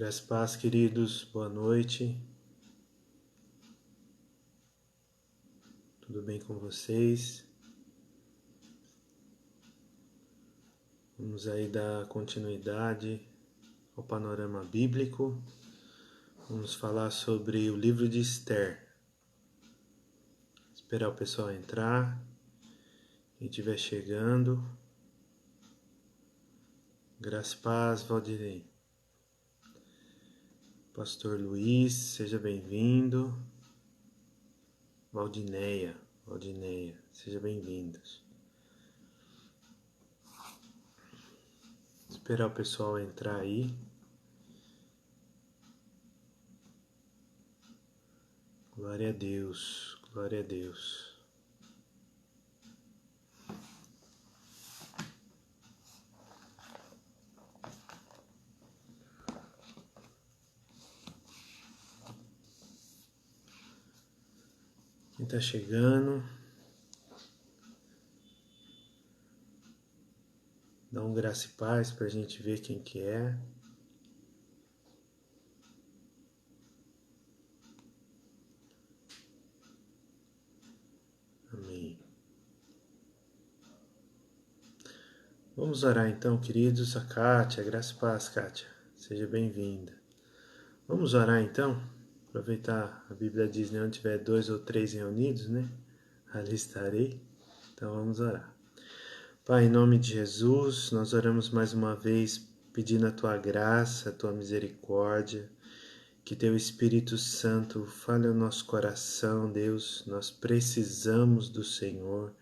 Graças e paz, queridos, boa noite. Tudo bem com vocês? Vamos aí dar continuidade ao panorama bíblico. Vamos falar sobre o livro de Esther. Esperar o pessoal entrar. Quem estiver chegando. Graças e paz, Valdirei. Pastor Luiz, seja bem-vindo. Valdineia, seja bem-vindos. Esperar o pessoal entrar aí. Glória a Deus, glória a Deus. Quem está chegando, dá um graça e paz para a gente ver quem que é. Amém. Vamos orar então, queridos. A Kátia, graça e paz, Kátia. Seja bem-vinda. Vamos orar então? Aproveitar, a Bíblia diz, né? Onde tiver 2 ou 3 reunidos, né? Ali estarei. Então vamos orar. Pai, em nome de Jesus, nós oramos mais uma vez pedindo a Tua graça, a Tua misericórdia, que Teu Espírito Santo fale ao nosso coração, Deus. Nós precisamos do Senhor.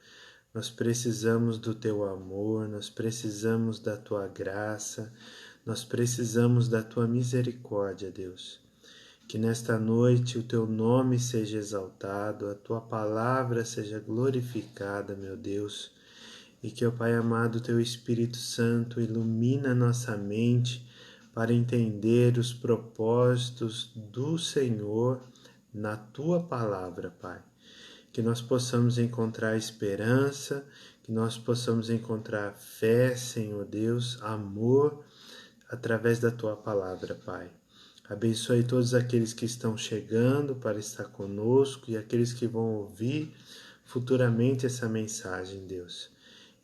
Nós precisamos do Teu amor, nós precisamos da Tua graça, nós precisamos da Tua misericórdia, Deus. Que nesta noite o Teu nome seja exaltado, a Tua palavra seja glorificada, meu Deus, e que, ó Pai amado, o Teu Espírito Santo ilumina nossa mente para entender os propósitos do Senhor na Tua palavra, Pai. Que nós possamos encontrar esperança, que nós possamos encontrar fé, Senhor Deus, amor, através da Tua palavra, Pai. Abençoe todos aqueles que estão chegando para estar conosco e aqueles que vão ouvir futuramente essa mensagem, Deus.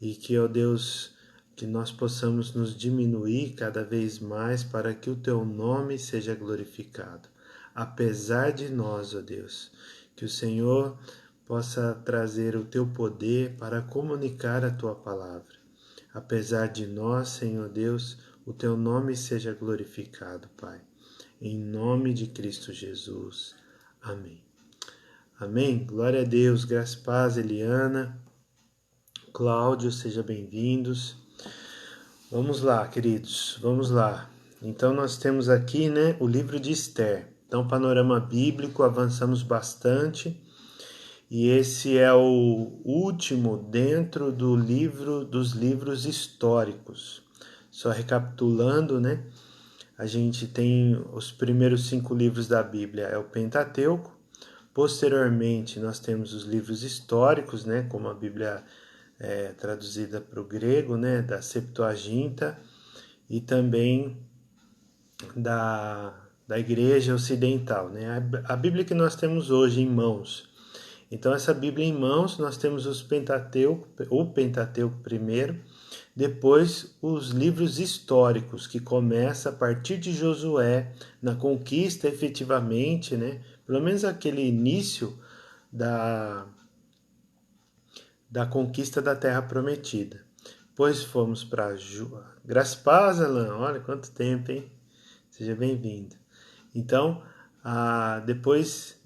E que, ó Deus, que nós possamos nos diminuir cada vez mais para que o Teu nome seja glorificado. Apesar de nós, ó Deus, que o Senhor possa trazer o Teu poder para comunicar a Tua palavra. Apesar de nós, Senhor Deus, o Teu nome seja glorificado, Pai. Em nome de Cristo Jesus. Amém. Amém. Glória a Deus. Graças e paz, Eliana. Cláudio, sejam bem-vindos. Vamos lá, queridos. Vamos lá. Então nós temos aqui, né, o livro de Esther. Então, panorama bíblico, avançamos bastante. E esse é o último dentro do livro dos livros históricos. Só recapitulando, né? A gente tem os primeiros 5 livros da Bíblia, é o Pentateuco. Posteriormente, nós temos os livros históricos, né? Como a Bíblia é traduzida para o grego, né? Da Septuaginta e também da Igreja Ocidental, né? A Bíblia que nós temos hoje em mãos. Então, essa Bíblia em mãos, nós temos o Pentateuco primeiro, depois os livros históricos, que começa a partir de Josué, na conquista efetivamente, né? Pelo menos aquele início da conquista da Terra Prometida. Depois fomos para Graças e paz, Alan, olha quanto tempo, hein? Seja bem-vindo. Então, depois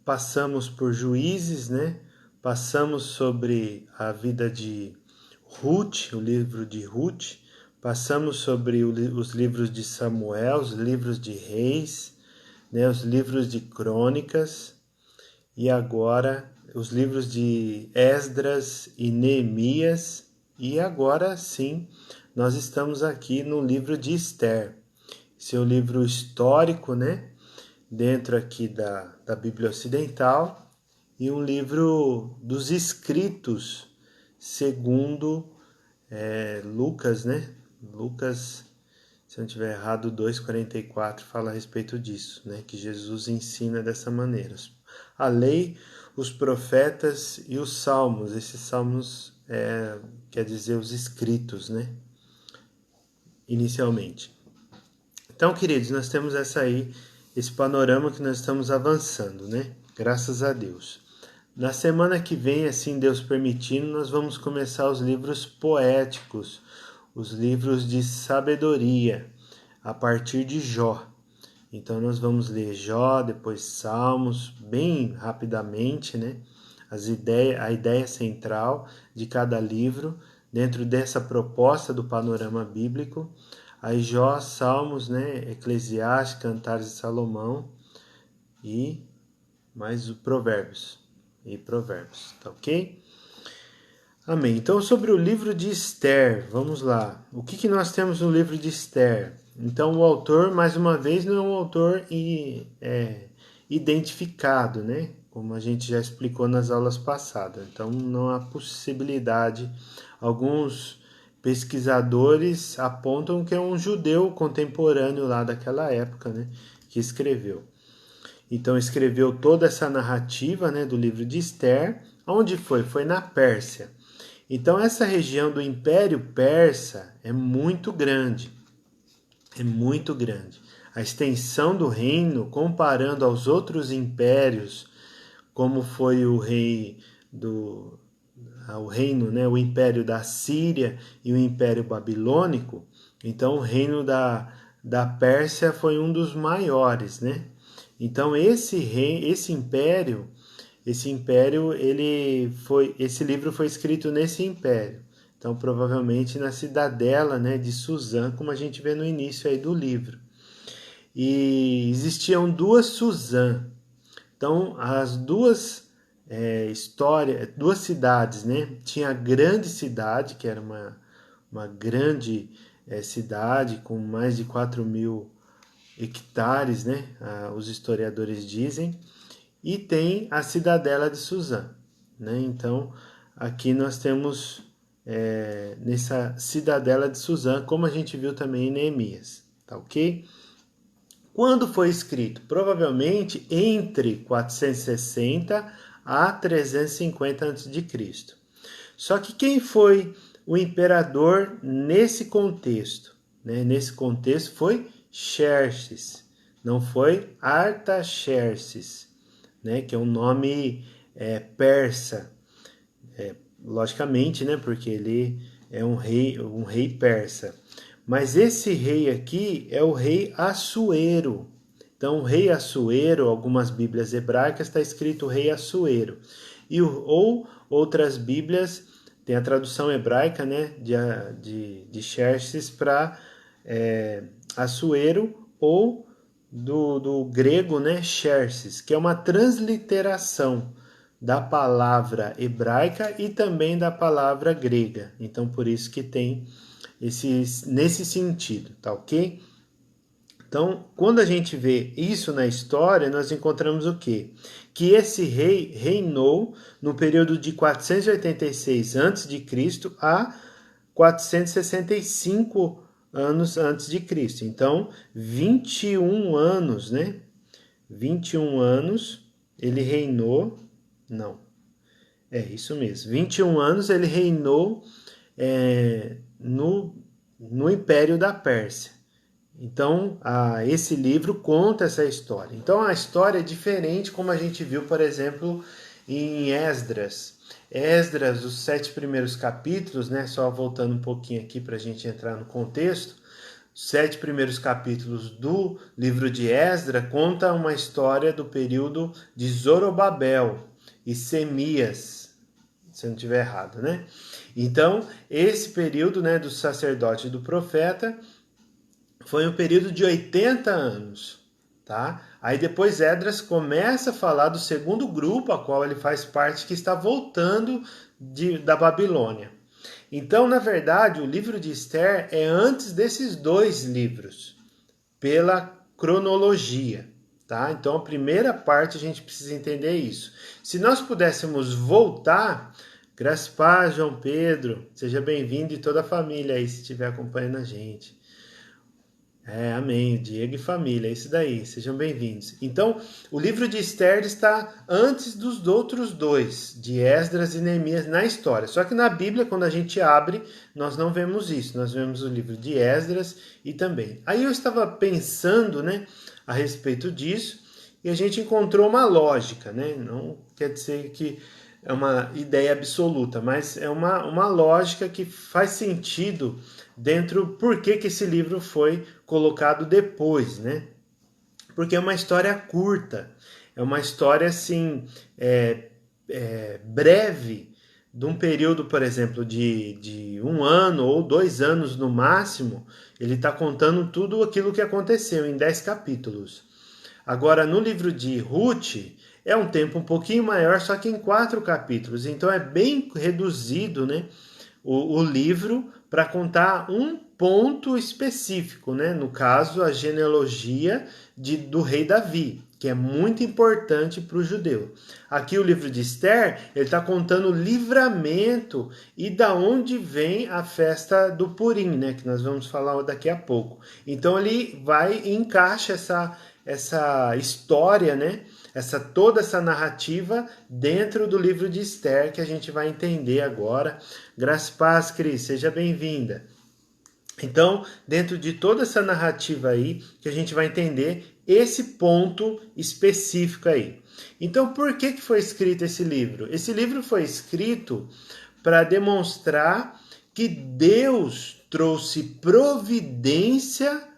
passamos por Juízes, né? Passamos sobre a vida de Ruth, o livro de Ruth, passamos sobre os livros de Samuel, os livros de Reis, né? Os livros de Crônicas e agora os livros de Esdras e Neemias e agora sim nós estamos aqui no livro de Esther, seu livro histórico, né? Dentro aqui da Bíblia Ocidental, e um livro dos escritos segundo Lucas, né? Lucas, Se eu não estiver errado, 2,44 fala a respeito disso, né? Que Jesus ensina dessa maneira. A lei, os profetas e os salmos. Esses salmos quer dizer os escritos, né? Inicialmente. Então, queridos, nós temos esse panorama que nós estamos avançando, né? Graças a Deus. Na semana que vem, assim Deus permitindo, nós vamos começar os livros poéticos, os livros de sabedoria, a partir de Jó. Então nós vamos ler Jó, depois Salmos, bem rapidamente, né? A ideia central de cada livro, dentro dessa proposta do panorama bíblico. Aí Jó, Salmos, né? Eclesiastes, Cantares de Salomão e mais o Provérbios. Tá ok? Amém. Então, sobre o livro de Esther, vamos lá. O que nós temos no livro de Esther? Então, o autor, mais uma vez, não é um autor identificado, né? Como a gente já explicou nas aulas passadas. Então, não há possibilidade. Alguns pesquisadores apontam que é um judeu contemporâneo lá daquela época, né? Que escreveu. Então, escreveu toda essa narrativa, né, do livro de Esther. Onde foi? Foi na Pérsia. Então, essa região do Império Persa é muito grande. É muito grande. A extensão do reino, comparando aos outros impérios, como foi o reino, né, o Império da Síria e o Império Babilônico, então o reino da Pérsia foi um dos maiores, né? Então esse império, esse livro foi escrito nesse império. Então provavelmente na cidadela, né, de Suzã, como a gente vê no início aí do livro. E existiam duas Suzã. Então as duas duas cidades, né? Tinha a grande cidade, que era uma grande cidade com mais de 4.000 hectares, né? Os historiadores dizem, e tem a cidadela de Suzã, né? Então, aqui nós temos nessa cidadela de Suzã, como a gente viu também em Neemias, tá ok? Quando foi escrito? Provavelmente entre 460 a 350 a.C. Só que quem foi o imperador nesse contexto? Né? Nesse contexto foi Xerxes, não foi Artaxerxes, né? Que é um nome persa, logicamente, né? Porque ele é um rei persa. Mas esse rei aqui é o rei Assuero. Então, o rei Assuero, algumas bíblias hebraicas está escrito rei Assuero. Ou outras bíblias tem a tradução hebraica, né, de Xerxes para Assuero, ou do grego, né, Xerxes, que é uma transliteração da palavra hebraica e também da palavra grega. Então, por isso que tem nesse sentido, tá ok? Então, quando a gente vê isso na história, nós encontramos o quê? Que esse rei reinou no período de 486 a.C. a 465 anos antes de Cristo. Então, 21 anos, né? 21 anos ele reinou. Não. É isso mesmo. 21 anos ele reinou no Império da Pérsia. Então, esse livro conta essa história. Então, a história é diferente, como a gente viu, por exemplo, em Esdras. Esdras, os 7 primeiros capítulos, né? Só voltando um pouquinho aqui para a gente entrar no contexto. Os 7 primeiros capítulos do livro de Esdras conta uma história do período de Zorobabel e Semias, se eu não estiver errado, né? Então, esse período, né, do sacerdote e do profeta foi um período de 80 anos, tá? Aí depois Esdras começa a falar do segundo grupo, a qual ele faz parte, que está voltando da Babilônia. Então, na verdade, o livro de Esther é antes desses dois livros, pela cronologia, tá? Então, a primeira parte a gente precisa entender isso. Se nós pudéssemos voltar, graças a paz, João Pedro, seja bem-vindo e toda a família aí, se estiver acompanhando a gente. Amém. Diego e família, é isso daí. Sejam bem-vindos. Então, o livro de Esther está antes dos outros dois, de Esdras e Neemias, na história. Só que na Bíblia, quando a gente abre, nós não vemos isso. Nós vemos o livro de Esdras e também. Aí eu estava pensando, né, a respeito disso, e a gente encontrou uma lógica, né? Não quer dizer que é uma ideia absoluta, mas é uma lógica que faz sentido dentro por que esse livro foi colocado depois, né? Porque é uma história curta, é uma história assim breve, de um período, por exemplo, de 1 ano ou 2 anos no máximo. Ele está contando tudo aquilo que aconteceu em 10 capítulos. Agora, no livro de Ruth, é um tempo um pouquinho maior, só que em 4 capítulos. Então é bem reduzido, né, o livro para contar um ponto específico, né? No caso, a genealogia do rei Davi, que é muito importante para o judeu. Aqui o livro de Esther, ele está contando o livramento e da onde vem a festa do Purim, né? Que nós vamos falar daqui a pouco. Então ele vai e encaixa essa história, né? Toda essa narrativa dentro do livro de Esther, que a gente vai entender agora. Graças e paz, Cris, seja bem-vinda. Então, dentro de toda essa narrativa aí, que a gente vai entender esse ponto específico aí. Então, por que foi escrito esse livro? Esse livro foi escrito para demonstrar que Deus trouxe providência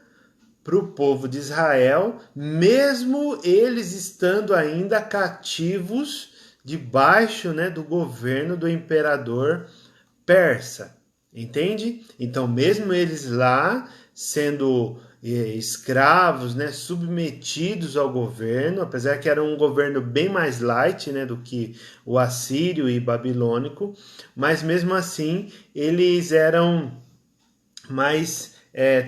para o povo de Israel, mesmo eles estando ainda cativos debaixo, né, do governo do imperador persa. Entende? Então, mesmo eles lá sendo escravos, né, submetidos ao governo, apesar que era um governo bem mais light, né, do que o assírio e babilônico, mas mesmo assim eles eram mais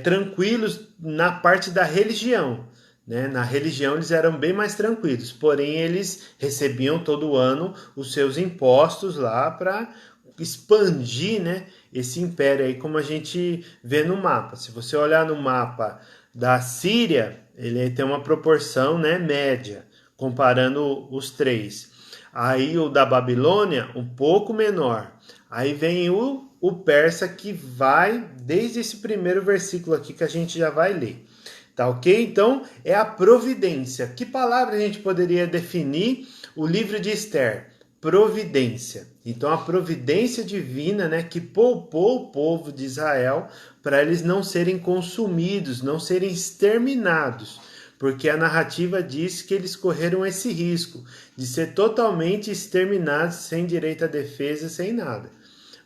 tranquilos na parte da religião. Né? Na religião eles eram bem mais tranquilos, porém eles recebiam todo ano os seus impostos lá para expandir, né, esse império aí, como a gente vê no mapa. Se você olhar no mapa da Síria, ele tem uma proporção, né, média, comparando os três. Aí o da Babilônia, um pouco menor. Aí vem o persa, que vai desde esse primeiro versículo aqui que a gente já vai ler. Tá ok? Então, é a providência. Que palavra a gente poderia definir o livro de Esther? Providência. Então, a providência divina, né, que poupou o povo de Israel para eles não serem consumidos, não serem exterminados. Porque a narrativa diz que eles correram esse risco de ser totalmente exterminados, sem direito à defesa, sem nada.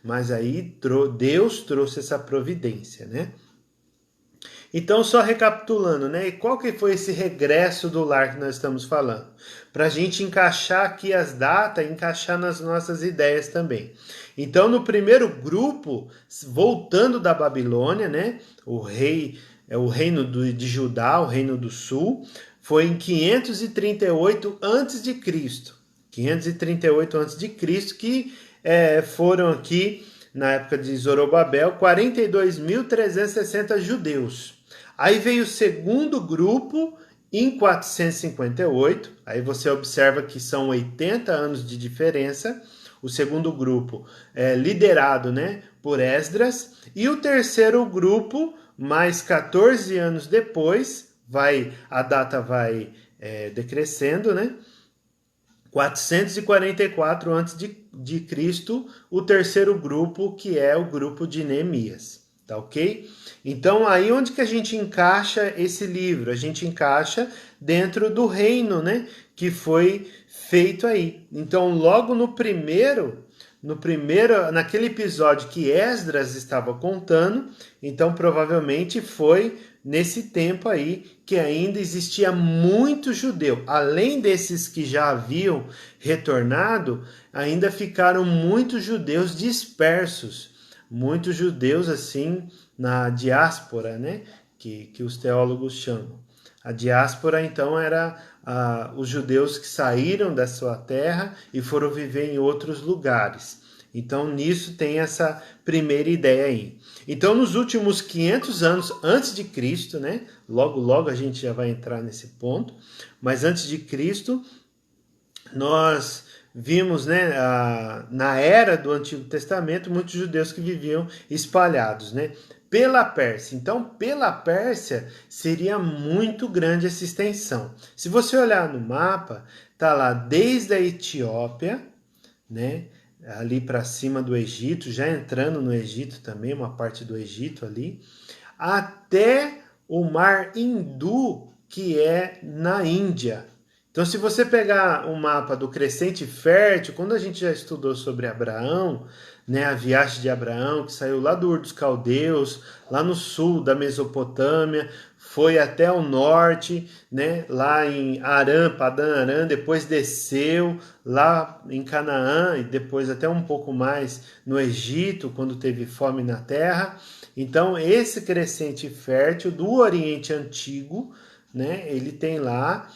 Mas aí Deus trouxe essa providência, né? Então, só recapitulando, né? Qual que foi esse regresso do lar que nós estamos falando? Para a gente encaixar aqui as datas, encaixar nas nossas ideias também. Então, no primeiro grupo, voltando da Babilônia, né? O reino de Judá, o reino do sul, foi em 538 a.C. 538 a.C. que foram aqui, na época de Zorobabel, 42.360 judeus. Aí veio o segundo grupo em 458, aí você observa que são 80 anos de diferença. O segundo grupo é liderado, né, por Esdras, e o terceiro grupo, mais 14 anos depois, a data vai decrescendo, né? 444 a.C., o terceiro grupo, que é o grupo de Neemias. Tá ok? Então, aí onde que a gente encaixa esse livro? A gente encaixa dentro do reino, né, que foi feito aí. Então, logo naquele episódio que Esdras estava contando, então provavelmente foi nesse tempo aí que ainda existia muito judeu. Além desses que já haviam retornado, ainda ficaram muitos judeus dispersos. Muitos judeus, assim, na diáspora, né? Que os teólogos chamam. A diáspora, então, era os judeus que saíram da sua terra e foram viver em outros lugares. Então, nisso tem essa primeira ideia aí. Então, nos últimos 500 anos antes de Cristo, né? Logo a gente já vai entrar nesse ponto, mas antes de Cristo, nós vimos, né, na era do Antigo Testamento, muitos judeus que viviam espalhados, né, pela Pérsia. Então, pela Pérsia seria muito grande essa extensão. Se você olhar no mapa, tá lá desde a Etiópia, né, ali para cima do Egito, já entrando no Egito também, uma parte do Egito ali, até o Mar Hindu, que é na Índia. Então, se você pegar um mapa do Crescente Fértil, quando a gente já estudou sobre Abraão, né, a viagem de Abraão, que saiu lá do Ur dos Caldeus, lá no sul da Mesopotâmia, foi até o norte, né, lá em Arã, Padã Arã, depois desceu lá em Canaã e depois até um pouco mais no Egito, quando teve fome na terra. Então, esse Crescente Fértil do Oriente Antigo, né, ele tem lá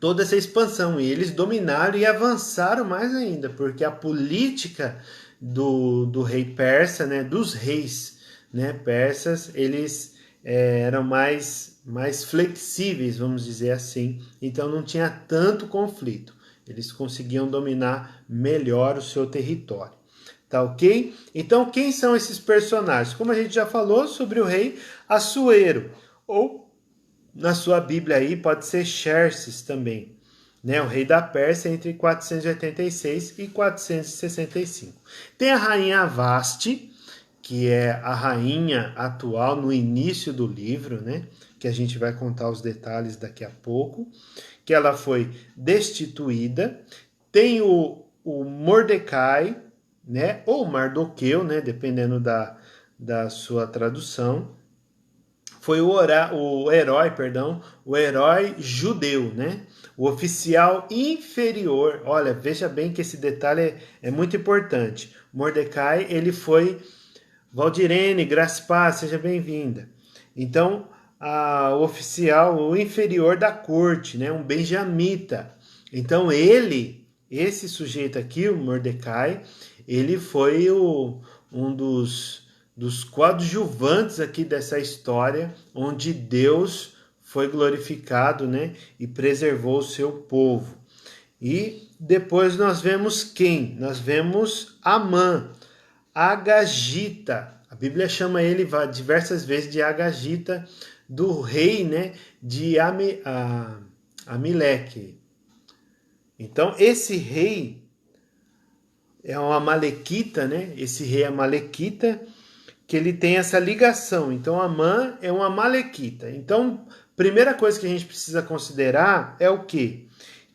toda essa expansão, e eles dominaram e avançaram mais ainda, porque a política do rei persa, né, dos reis, né, persas, eles eram mais flexíveis, vamos dizer assim, então não tinha tanto conflito, eles conseguiam dominar melhor o seu território. Tá ok? Então, quem são esses personagens? Como a gente já falou sobre o rei Assuero, ou na sua Bíblia aí pode ser Xerxes também, né? O rei da Pérsia entre 486 e 465. Tem a rainha Vasti, que é a rainha atual no início do livro, né? Que a gente vai contar os detalhes daqui a pouco, que ela foi destituída. Tem o Mordecai, né? Ou Mardoqueu, né? Dependendo da sua tradução. Foi o herói judeu, né? O oficial inferior. Olha, veja bem que esse detalhe é muito importante. Mordecai, ele foi Valdirene, graça e paz, seja bem-vinda. Então, o oficial, o inferior da corte, né? Um benjamita. Então, esse sujeito aqui, o Mordecai, ele foi um dos coadjuvantes aqui dessa história, onde Deus foi glorificado, né, e preservou o seu povo. E depois nós vemos quem? Nós vemos Amã, Agagita. A Bíblia chama ele diversas vezes de Agagita, do rei, né, de Amileque. Então, esse rei é um amalequita, né? Esse rei amalequita, que ele tem essa ligação. Então, Amã é uma amalequita. Então, primeira coisa que a gente precisa considerar é o quê?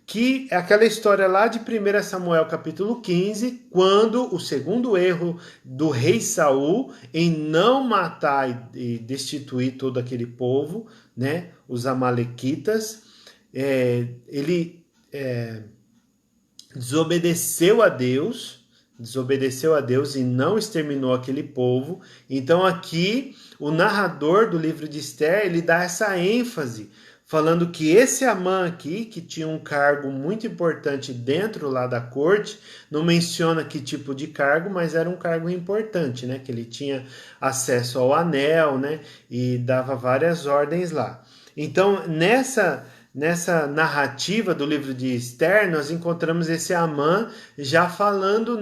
Que é aquela história lá de 1 Samuel capítulo 15, quando o segundo erro do rei Saul em não matar e destituir todo aquele povo, né? Os amalequitas, ele desobedeceu a Deus e não exterminou aquele povo. Então aqui o narrador do livro de Esther, ele dá essa ênfase, falando que esse Amã aqui, que tinha um cargo muito importante dentro lá da corte, não menciona que tipo de cargo, mas era um cargo importante, né? Que ele tinha acesso ao anel, né? E dava várias ordens lá. Então, nessa narrativa do livro de Esther, nós encontramos esse Amã já falando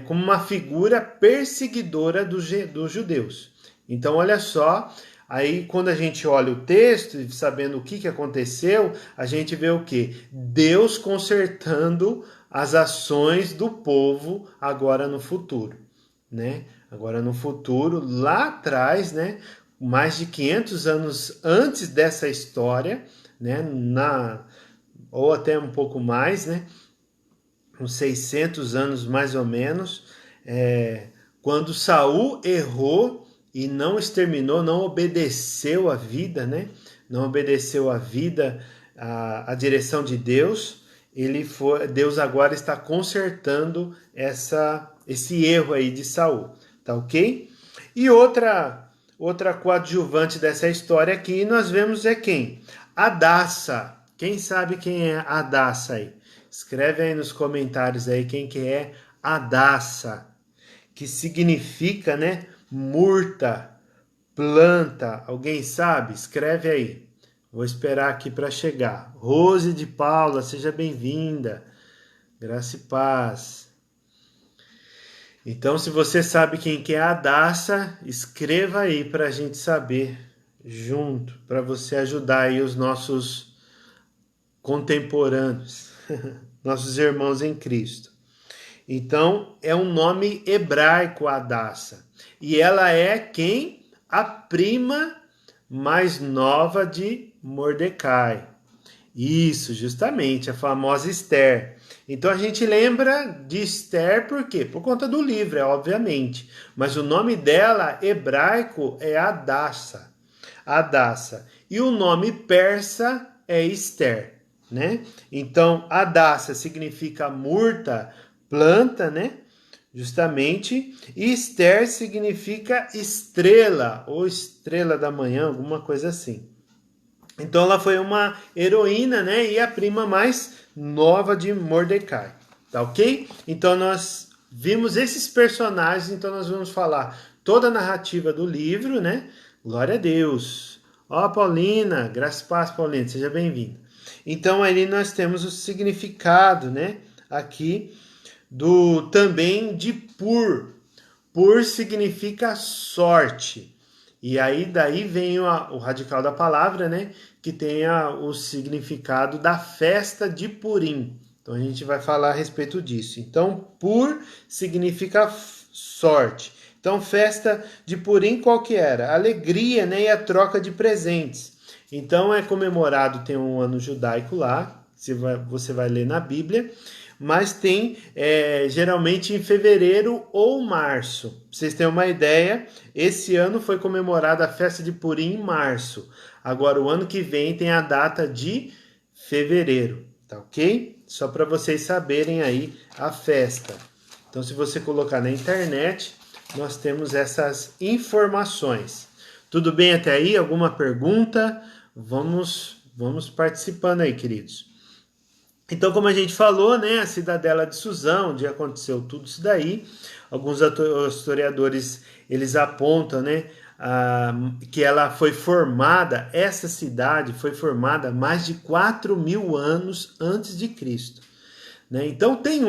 como uma figura perseguidora dos judeus. Então, olha só, aí quando a gente olha o texto, sabendo o que aconteceu, a gente vê o quê? Deus consertando as ações do povo agora no futuro, né? Agora no futuro, lá atrás, né? Mais de 500 anos antes dessa história, né? Ou até um pouco mais, né? Uns 600 anos mais ou menos, quando Saul errou e não exterminou, não obedeceu a vida, né? Não obedeceu a vida, a direção de Deus. Deus agora está consertando esse erro aí de Saul, tá ok? E outra coadjuvante dessa história aqui nós vemos é quem? Hadassa. Quem sabe quem é Hadassa aí? Escreve aí nos comentários aí quem que é Hadassa. que significa, né, murta, planta. Alguém sabe? Escreve aí. Vou esperar aqui para chegar. Rose de Paula, seja bem-vinda. Graça e paz. Então, se você sabe quem que é a Hadassa, escreva aí para a gente saber junto, para você ajudar aí os nossos contemporâneos, nossos irmãos em Cristo. Então, é um nome hebraico, Hadassa. E ela é quem? A prima mais nova de Mordecai. Isso, justamente, a famosa Esther. Então a gente lembra de Esther por quê? Por conta do livro, obviamente. Mas o nome dela, hebraico, é Hadassa. Hadassa. E o nome persa é Esther, né? Então, Hadassa significa murta, planta, né? Justamente. E Esther significa estrela, ou estrela da manhã, alguma coisa assim. Então ela foi uma heroína, né? E a prima mais nova de Mordecai, tá ok? Então nós vimos esses personagens, então nós vamos falar toda a narrativa do livro, né? Glória a Deus. Ó, Paulina, graças e paz, Paulina, seja bem-vinda. Então ali nós temos o significado, né? Aqui do também de Pur. Pur significa sorte. E aí daí vem o radical da palavra, né? Que tem o significado da festa de Purim. Então a gente vai falar a respeito disso. Então, Pur significa sorte. Então, festa de Purim qual que era? Alegria, né? E a troca de presentes. Então é comemorado, tem um ano judaico lá, você vai ler na Bíblia, mas tem geralmente em fevereiro ou março. Pra vocês terem uma ideia, esse ano foi comemorada a festa de Purim em março. Agora, o ano que vem tem a data de fevereiro, tá ok? Só para vocês saberem aí a festa. Então, se você colocar na internet, nós temos essas informações. Tudo bem até aí? Alguma pergunta? Vamos participando aí, queridos. Então, como a gente falou, né, a cidadela de Suzã, onde aconteceu tudo isso daí, alguns historiadores, eles apontam, né, que ela foi formada, essa cidade foi formada mais de 4.000 anos antes de Cristo. Né? Então, tem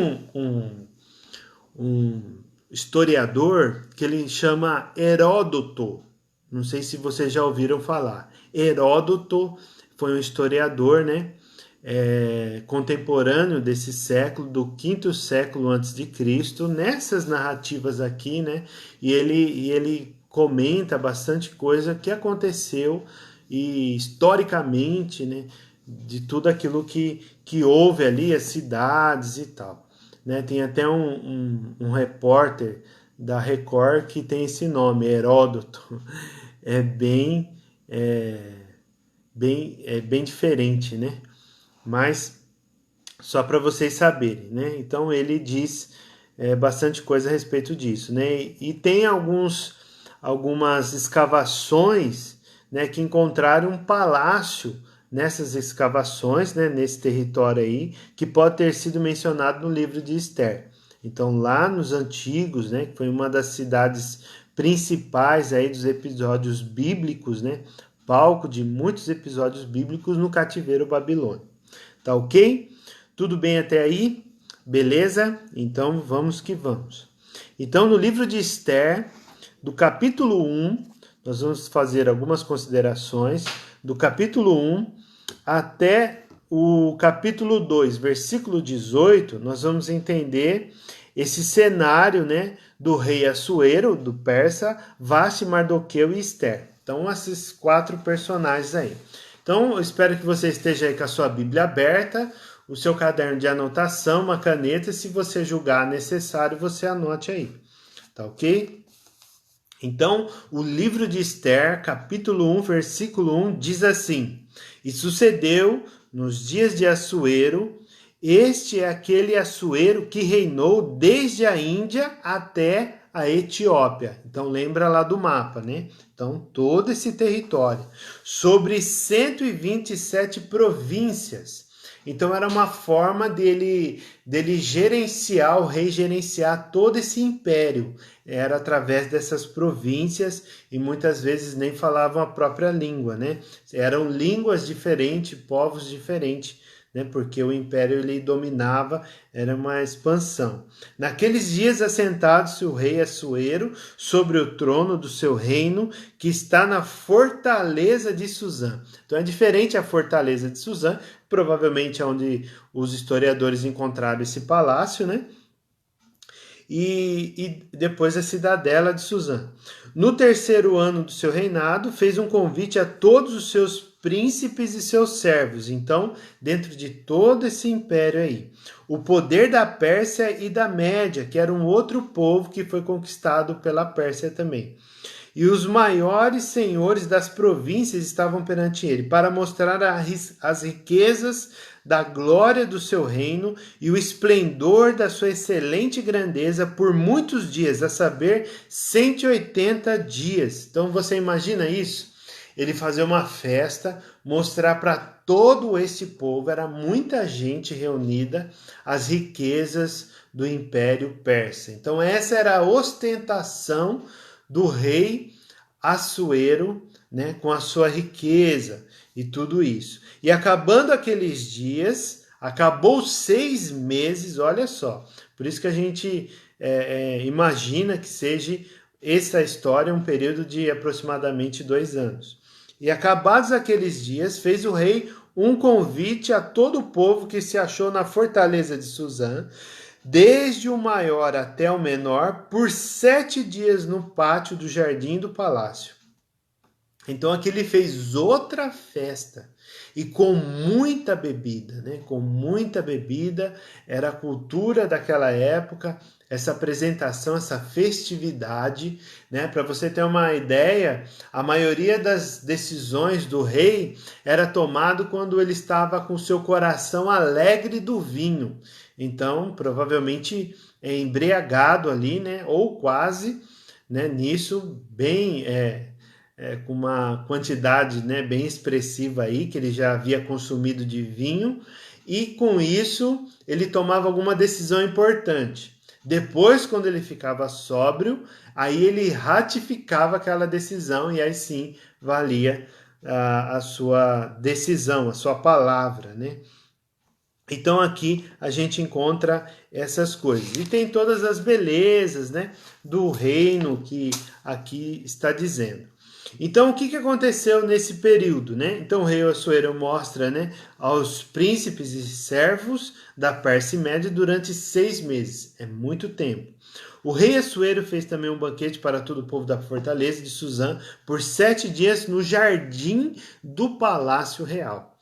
um historiador que ele chama Heródoto, não sei se vocês já ouviram falar. Heródoto foi um historiador, né, contemporâneo desse século, do 5º século antes de Cristo, nessas narrativas aqui, né? E ele comenta bastante coisa que aconteceu e historicamente, né? De tudo aquilo que houve ali, as cidades e tal. Né? Tem até um repórter da Record que tem esse nome, Heródoto. É bem diferente, né? Mas só para vocês saberem, né? Então ele diz bastante coisa a respeito disso, né? E tem algumas escavações, né, que encontraram um palácio nessas escavações, né, nesse território aí, que pode ter sido mencionado no livro de Esther. Então lá nos antigos, né, que foi uma das cidades principais aí dos episódios bíblicos, né, palco de muitos episódios bíblicos no cativeiro babilônico. Tá ok? Tudo bem até aí? Beleza? Então vamos que vamos. Então no livro de Esther, do capítulo 1, nós vamos fazer algumas considerações. Do capítulo 1 até o capítulo 2, versículo 18, nós vamos entender esse cenário, né, do rei Assuero, do persa, Vasti, Mardoqueu e Esther. Então esses 4 personagens aí. Então, eu espero que você esteja aí com a sua Bíblia aberta, o seu caderno de anotação, uma caneta, e se você julgar necessário, você anote aí, tá ok? Então, o livro de Esther, capítulo 1, versículo 1, diz assim: E sucedeu nos dias de Assuero, este é aquele Assuero que reinou desde a Índia até a Etiópia. Então lembra lá do mapa, né? Então todo esse território, sobre 127 províncias, Então era uma forma dele gerenciar, o rei gerenciar todo esse império. Era através dessas províncias e muitas vezes nem falavam a própria língua, né? Eram línguas diferentes, povos diferentes, né? Porque o império ele dominava, era uma expansão. Naqueles dias assentado-se o rei Assuero sobre o trono do seu reino, que está na fortaleza de Suzã. Então é diferente a fortaleza de Suzã, provavelmente é onde os historiadores encontraram esse palácio, né? E depois a cidadela de Suzã. No terceiro ano do seu reinado, fez um convite a todos os seus príncipes e seus servos. Então, dentro de todo esse império aí, o poder da Pérsia e da Média, que era um outro povo que foi conquistado pela Pérsia também. E os maiores senhores das províncias estavam perante ele, para mostrar as riquezas da glória do seu reino e o esplendor da sua excelente grandeza por muitos dias, a saber, 180 dias. Então você imagina isso? Ele fazer uma festa, mostrar para todo esse povo, era muita gente reunida, as riquezas do Império Persa. Então essa era a ostentação do rei Assuero, né, com a sua riqueza e tudo isso. E acabando aqueles dias, acabou 6 meses, olha só. Por isso que a gente imagina que seja essa história um período de aproximadamente 2 anos. E acabados aqueles dias, fez o rei um convite a todo o povo que se achou na fortaleza de Suzã, desde o maior até o menor, por 7 dias no pátio do jardim do palácio. Então aqui ele fez outra festa e com muita bebida, né? Com muita bebida, era a cultura daquela época, essa apresentação, essa festividade, né? Para você ter uma ideia, a maioria das decisões do rei era tomado quando ele estava com seu coração alegre do vinho. Então, provavelmente embriagado ali, né? Ou quase, né? Nisso, bem com uma quantidade, né, bem expressiva aí, que ele já havia consumido de vinho, e com isso ele tomava alguma decisão importante. Depois, quando ele ficava sóbrio, aí ele ratificava aquela decisão e aí sim valia a sua decisão, a sua palavra, né? Então aqui a gente encontra essas coisas. E tem todas as belezas, né, do reino que aqui está dizendo. Então, o que aconteceu nesse período, né? Então, o rei Assuero mostra, né, aos príncipes e servos da Pérsia Média durante 6 meses. É muito tempo. O rei Assuero fez também um banquete para todo o povo da fortaleza de Suzã por 7 dias no jardim do palácio real.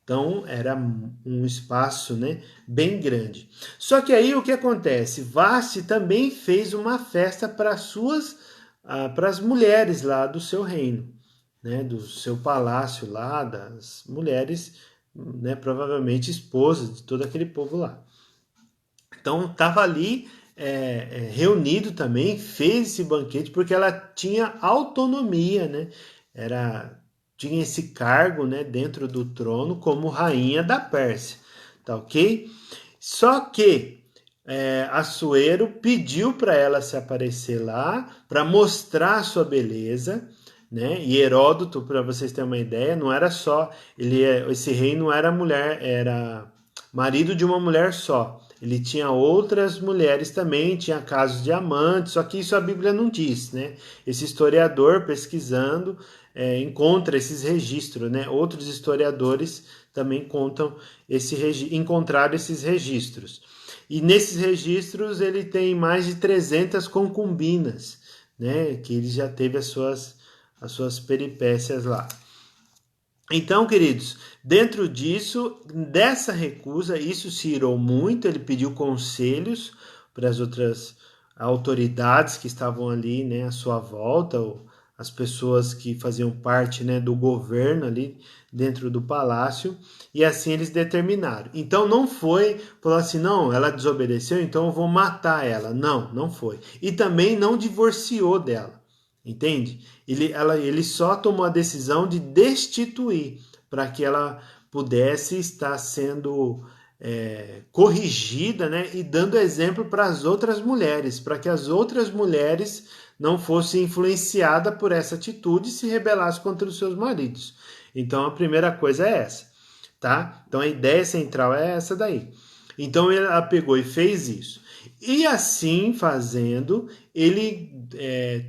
Então, era um espaço, né, bem grande. Só que aí o que acontece? Vasti também fez uma festa para as mulheres lá do seu reino, né, do seu palácio lá, das mulheres, né, provavelmente esposas de todo aquele povo lá. Então estava ali reunido também, fez esse banquete porque ela tinha autonomia, né? Tinha esse cargo, né, dentro do trono como rainha da Pérsia, tá ok? Só que Assuero pediu para ela se aparecer lá, para mostrar sua beleza, né? E Heródoto, para vocês terem uma ideia, não era só, esse rei não era mulher, era marido de uma mulher só. Ele tinha outras mulheres também, tinha casos de amantes, só que isso a Bíblia não diz, né? Esse historiador, pesquisando, encontra esses registros, né? Outros historiadores também encontraram esses registros. E nesses registros ele tem mais de 300 concubinas, né? Que ele já teve as suas peripécias lá. Então, queridos, dentro dessa recusa, isso se irou muito, ele pediu conselhos para as outras autoridades que estavam ali, né, à sua volta, ou as pessoas que faziam parte, né, do governo ali dentro do palácio, e assim eles determinaram. Então não falou assim, não, ela desobedeceu, então eu vou matar ela. Não, não foi. E também não divorciou dela. Entende? Ele só tomou a decisão de destituir para que ela pudesse estar sendo corrigida, né, e dando exemplo para as outras mulheres, para que as outras mulheres não fossem influenciadas por essa atitude e se rebelassem contra os seus maridos. Então a primeira coisa é essa, tá? Então a ideia central é essa daí. Então ela pegou e fez isso. E assim fazendo, ele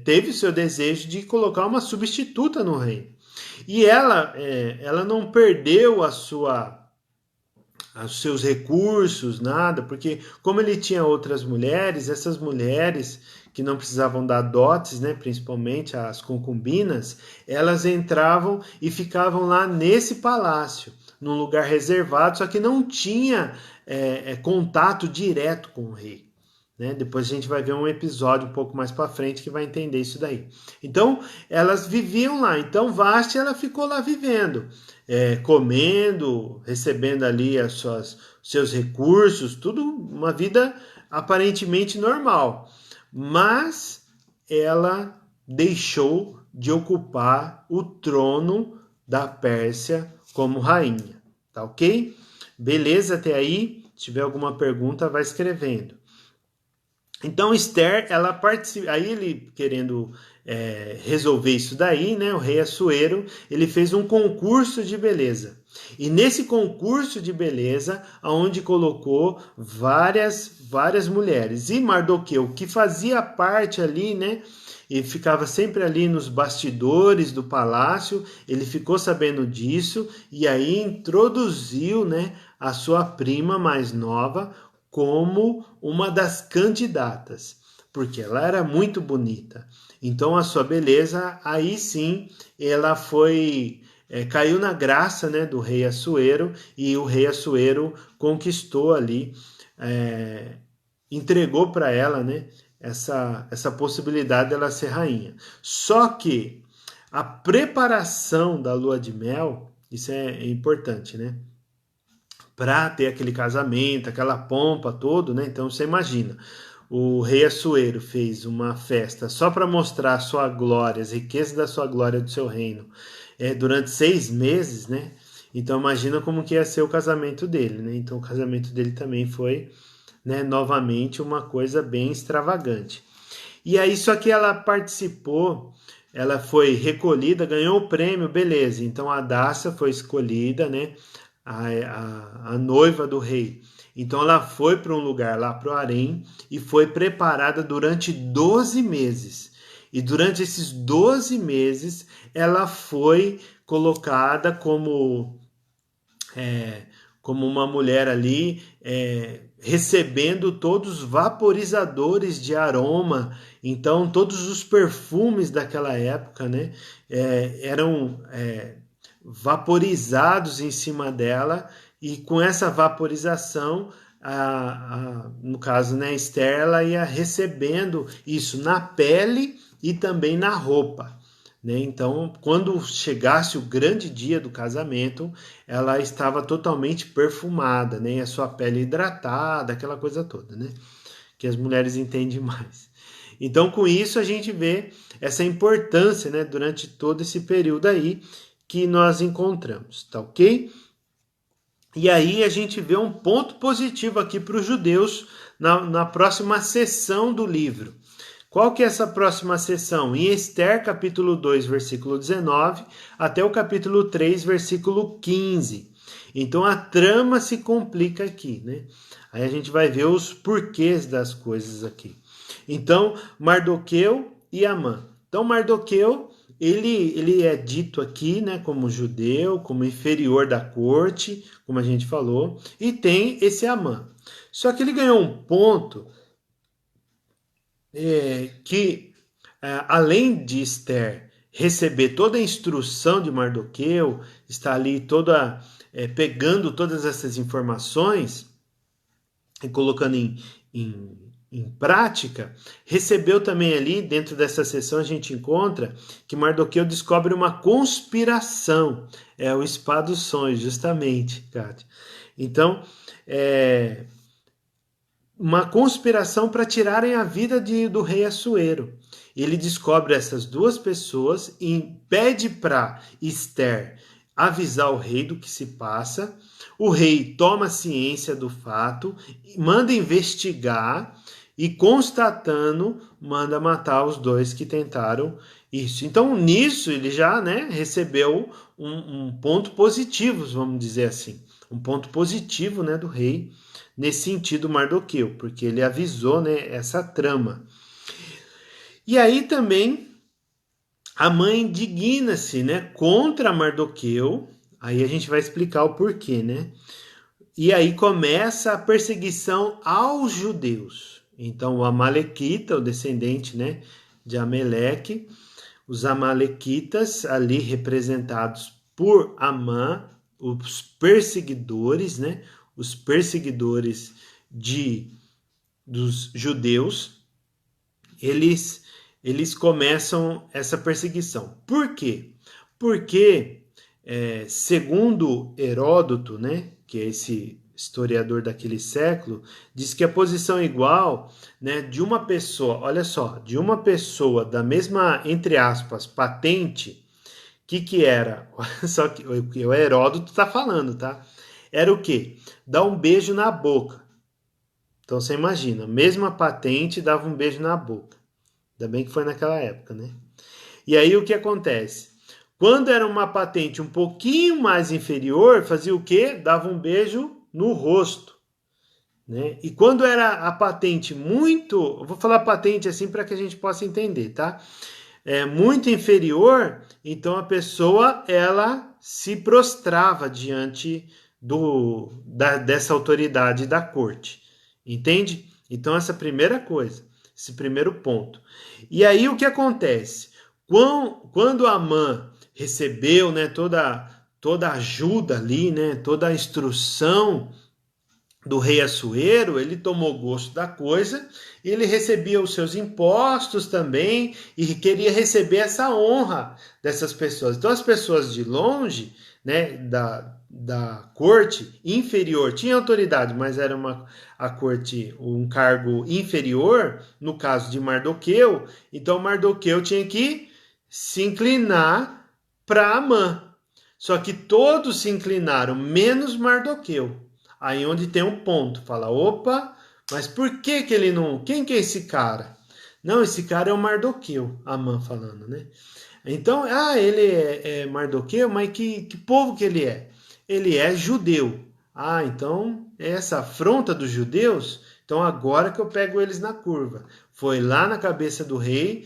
teve o seu desejo de colocar uma substituta no reino. E ela não perdeu os seus recursos, nada, porque como ele tinha outras mulheres, essas mulheres que não precisavam dar dotes, né, principalmente as concubinas, elas entravam e ficavam lá nesse palácio, num lugar reservado, só que não tinha contato direto com o rei. Né? Depois a gente vai ver um episódio um pouco mais para frente que vai entender isso daí. Então, elas viviam lá. Então, Vasti, ela ficou lá vivendo, comendo, recebendo ali seus recursos, tudo uma vida aparentemente normal. Mas ela deixou de ocupar o trono da Pérsia como rainha. Tá ok? Beleza até aí? Se tiver alguma pergunta, vai escrevendo. Então Esther, ela participa, aí ele querendo resolver isso daí, né, o rei Assuero, ele fez um concurso de beleza. E nesse concurso de beleza, aonde colocou várias mulheres. E Mardoqueu, que fazia parte ali, né, e ficava sempre ali nos bastidores do palácio, ele ficou sabendo disso e aí introduziu, né, a sua prima mais nova como uma das candidatas, porque ela era muito bonita. Então a sua beleza, aí sim, ela caiu na graça, né, do rei Assuero, e o rei Assuero conquistou ali, entregou para ela, né, essa possibilidade dela ser rainha. Só que a preparação da lua de mel, isso é importante, né? Para ter aquele casamento, aquela pompa toda, né? Então você imagina, o rei Assuero fez uma festa só para mostrar a sua glória, as riquezas da sua glória do seu reino, durante 6 meses, né? Então imagina como que ia ser o casamento dele, né? Então o casamento dele também foi, né, novamente uma coisa bem extravagante. E aí só que ela participou, ela foi recolhida, ganhou o prêmio, beleza. Então a Dácia foi escolhida, né? A noiva do rei. Então ela foi para um lugar lá para o harém e foi preparada durante 12 meses. E durante esses 12 meses ela foi colocada como uma mulher ali recebendo todos os vaporizadores de aroma. Então todos os perfumes daquela época, né, eram vaporizados em cima dela, e com essa vaporização, no caso, né, Esther, ela ia recebendo isso na pele e também na roupa. Né? Então, quando chegasse o grande dia do casamento, ela estava totalmente perfumada, né? E a sua pele hidratada, aquela coisa toda, né? Que as mulheres entendem mais. Então, com isso, a gente vê essa importância, né, durante todo esse período aí, que nós encontramos, tá ok? E aí a gente vê um ponto positivo aqui para os judeus na próxima sessão do livro. Qual que é essa próxima sessão? Em Esther, capítulo 2, versículo 19, até o capítulo 3, versículo 15. Então a trama se complica aqui, né? Aí a gente vai ver os porquês das coisas aqui. Então, Mardoqueu e Amã. Então, Mardoqueu, ele é dito aqui, né, como judeu, como inferior da corte, como a gente falou, e tem esse Amã. Só que ele ganhou um ponto que, além de Esther receber toda a instrução de Mardoqueu, está ali pegando todas essas informações e colocando em prática, recebeu também ali, dentro dessa sessão a gente encontra que Mardoqueu descobre uma conspiração, o Spa dos Sonhos, justamente, Kátia. Então, uma conspiração para tirarem a vida do rei Assuero. Ele descobre essas duas pessoas e pede para Esther avisar o rei do que se passa. O rei toma ciência do fato, manda investigar e, constatando, manda matar os dois que tentaram isso. Então, nisso, ele já, né, recebeu um ponto positivo, vamos dizer assim. Um ponto positivo, né, do rei, nesse sentido, Mardoqueu, porque ele avisou, né, essa trama. E aí também a mãe indigna-se, né, contra Mardoqueu. Aí a gente vai explicar o porquê, né? E aí começa a perseguição aos judeus. Então o Amalequita, o descendente, né, de Ameleque, os Amalequitas ali representados por Amã, os perseguidores, né, os perseguidores dos judeus, eles começam essa perseguição. Por quê? Porque, segundo Heródoto, né, que é esse historiador daquele século, diz que a posição igual, né, de uma pessoa, olha só, de uma pessoa da mesma, entre aspas, patente, que era? Só que o Heródoto está falando, tá? Era o quê? Dar um beijo na boca. Então você imagina, mesma patente dava um beijo na boca. Ainda bem que foi naquela época, né? E aí o que acontece? Quando era uma patente um pouquinho mais inferior, fazia o quê? Dava um beijo no rosto, né? E quando era a patente muito, eu vou falar patente assim para que a gente possa entender, tá? Muito inferior, então a pessoa ela se prostrava diante dessa autoridade da corte, entende? Então essa primeira coisa, esse primeiro ponto. E aí o que acontece? Quando Amã recebeu, né, toda a ajuda ali, né, toda a instrução do rei Assuero, ele tomou gosto da coisa, ele recebia os seus impostos também e queria receber essa honra dessas pessoas. Então as pessoas de longe, né, da corte inferior, tinha autoridade, mas era a corte um cargo inferior, no caso de Mardoqueu, então Mardoqueu tinha que se inclinar para Amã. Só que todos se inclinaram, menos Mardoqueu. Aí onde tem um ponto, fala, opa, mas por que ele não... Quem que é esse cara? Não, esse cara é o Mardoqueu, Amã falando, né? Então, ele é Mardoqueu, mas que povo que ele é? Ele é judeu. Então, é essa afronta dos judeus, então agora que eu pego eles na curva. Foi lá na cabeça do rei,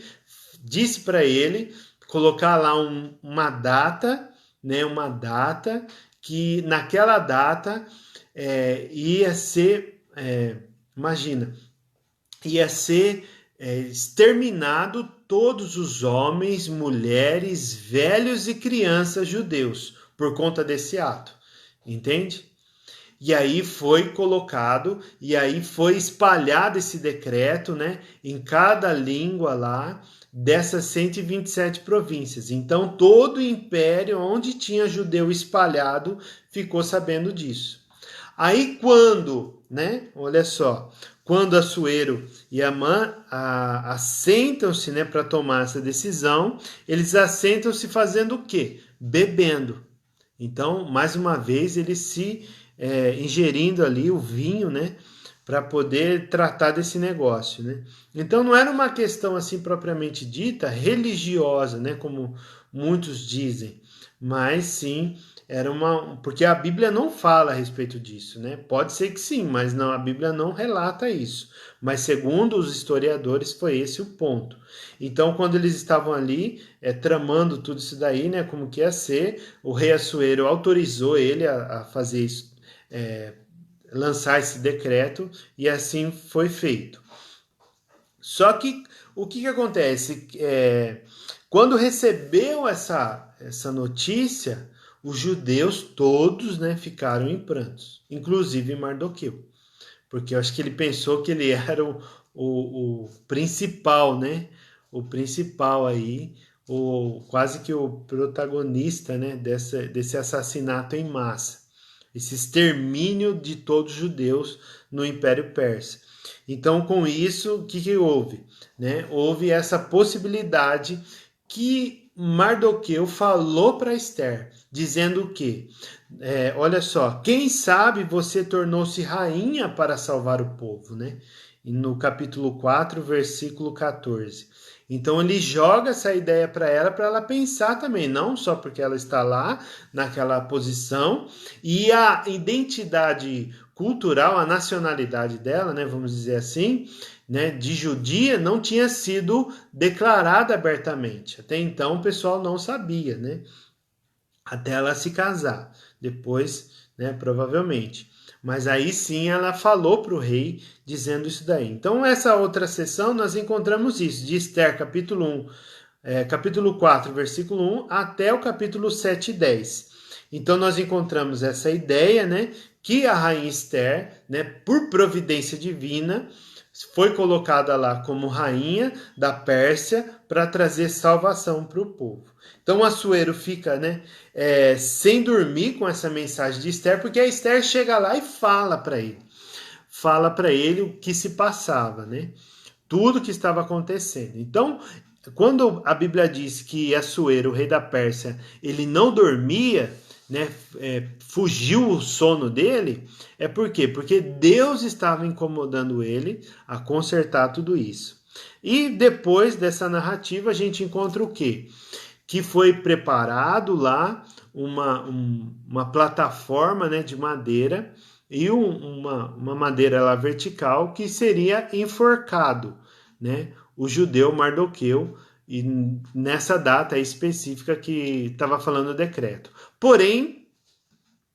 disse para ele colocar lá uma data, né? Uma data que naquela data ia ser, imagina, ia ser exterminado todos os homens, mulheres, velhos e crianças judeus por conta desse ato, entende? E aí foi colocado, e aí foi espalhado esse decreto, né, em cada língua lá dessas 127 províncias. Então todo o império onde tinha judeu espalhado ficou sabendo disso. Aí quando, né, olha só, quando Assuero e Amã assentam-se, né, para tomar essa decisão, eles assentam-se fazendo o quê? Bebendo. Então, mais uma vez, eles se ingerindo ali o vinho, né, para poder tratar desse negócio, né? Então não era uma questão assim propriamente dita religiosa, né, como muitos dizem, mas sim era porque a Bíblia não fala a respeito disso, né? Pode ser que sim, mas não, a Bíblia não relata isso. Mas segundo os historiadores foi esse o ponto. Então quando eles estavam ali tramando tudo isso daí, né, como que ia ser, o rei Assuero autorizou ele a fazer isso, lançar esse decreto, e assim foi feito. Só que o que acontece? Quando recebeu essa notícia, os judeus todos, né, ficaram em prantos, inclusive Mardoqueu, porque eu acho que ele pensou que ele era o principal, né? O principal aí, quase que o protagonista, né, desse assassinato em massa, esse extermínio de todos os judeus no Império Persa. Então, com isso, o que houve? Né? Houve essa possibilidade que Mardoqueu falou para Esther, dizendo que, olha só, quem sabe você tornou-se rainha para salvar o povo, né? E no capítulo 4, versículo 14. Então ele joga essa ideia para ela pensar também, não só porque ela está lá, naquela posição, e a identidade cultural, a nacionalidade dela, né, vamos dizer assim, né, de judia não tinha sido declarada abertamente. Até então o pessoal não sabia, né? Até ela se casar. Depois, né, provavelmente. Mas aí sim ela falou para o rei dizendo isso daí. Então, essa outra sessão nós encontramos isso, de Esther, capítulo 1, capítulo 4, versículo 1, até o capítulo 7 e 10. Então, nós encontramos essa ideia, né, que a rainha Esther, né, por providência divina, foi colocada lá como rainha da Pérsia para trazer salvação para o povo. Então o Assuero fica, né, sem dormir com essa mensagem de Esther, porque a Esther chega lá e fala para ele o que se passava, né? Tudo que estava acontecendo. Então, quando a Bíblia diz que Assuero, o rei da Pérsia, ele não dormia, né, fugiu o sono dele, é por quê? Porque Deus estava incomodando ele a consertar tudo isso. E depois dessa narrativa a gente encontra o quê? Que foi preparado lá uma plataforma, né, de madeira e uma madeira lá vertical que seria enforcado, né, o judeu Mardoqueu, e nessa data específica que estava falando o decreto. Porém,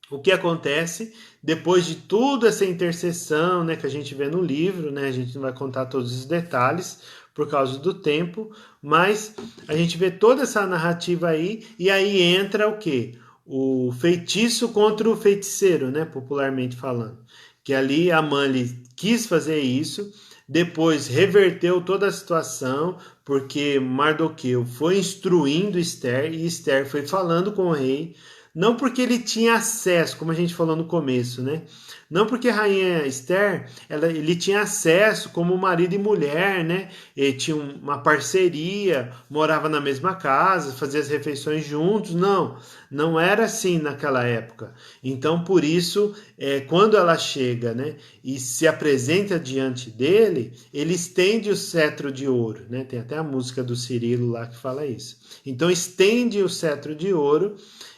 o que acontece depois de toda essa intercessão, né, que a gente vê no livro, né, a gente não vai contar todos os detalhes por causa do tempo, mas a gente vê toda essa narrativa aí, e aí entra o quê? O feitiço contra o feiticeiro, né, popularmente falando. Que ali Amã quis fazer isso, depois reverteu toda a situação, porque Mardoqueu foi instruindo Esther, e Esther foi falando com o rei, não porque ele tinha acesso, como a gente falou no começo, né? Não porque a rainha Esther, ele tinha acesso como marido e mulher, né? Ele tinha uma parceria, morava na mesma casa, fazia as refeições juntos. Não, não era assim naquela época. Então, por isso, quando ela chega, né, e se apresenta diante dele, ele estende o cetro de ouro, né? Tem até a música do Cirilo lá que fala isso. Então, estende o cetro de ouro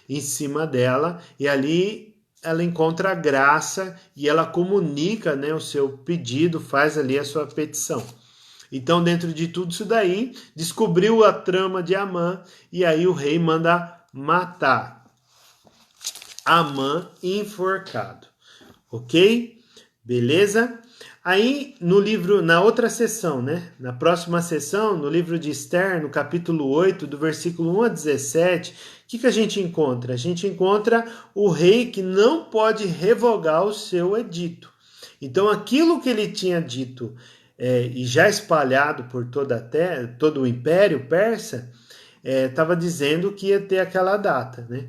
em cima dela, e ali ela encontra a graça e ela comunica, né, o seu pedido, faz ali a sua petição. Então, dentro de tudo isso daí, descobriu a trama de Amã, e aí o rei manda matar Amã enforcado. Ok? Beleza? Aí no livro, na outra sessão, né? Na próxima sessão, no livro de Esther, no capítulo 8, do versículo 1 a 17, o que a gente encontra? A gente encontra o rei que não pode revogar o seu edito. Então aquilo que ele tinha dito e já espalhado por toda a terra, todo o império persa, estava dizendo que ia ter aquela data, né?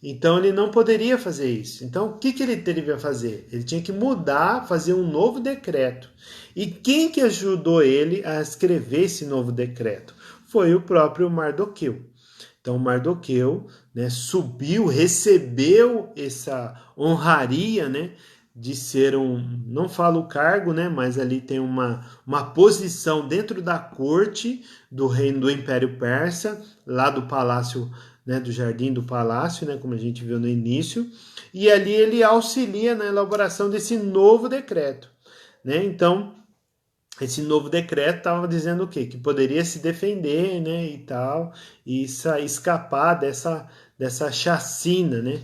Então ele não poderia fazer isso. Então o que ele teria a fazer? Ele tinha que mudar, fazer um novo decreto. E quem que ajudou ele a escrever esse novo decreto? Foi o próprio Mardoqueu. Então Mardoqueu, né, subiu, recebeu essa honraria, né, de ser não falo o cargo, né, mas ali tem uma posição dentro da corte do reino do Império Persa, lá do palácio, né, do jardim do palácio, né, como a gente viu no início, e ali ele auxilia na elaboração desse novo decreto, né? Então, esse novo decreto estava dizendo o quê? Que poderia se defender, né, e tal, e escapar dessa chacina, né,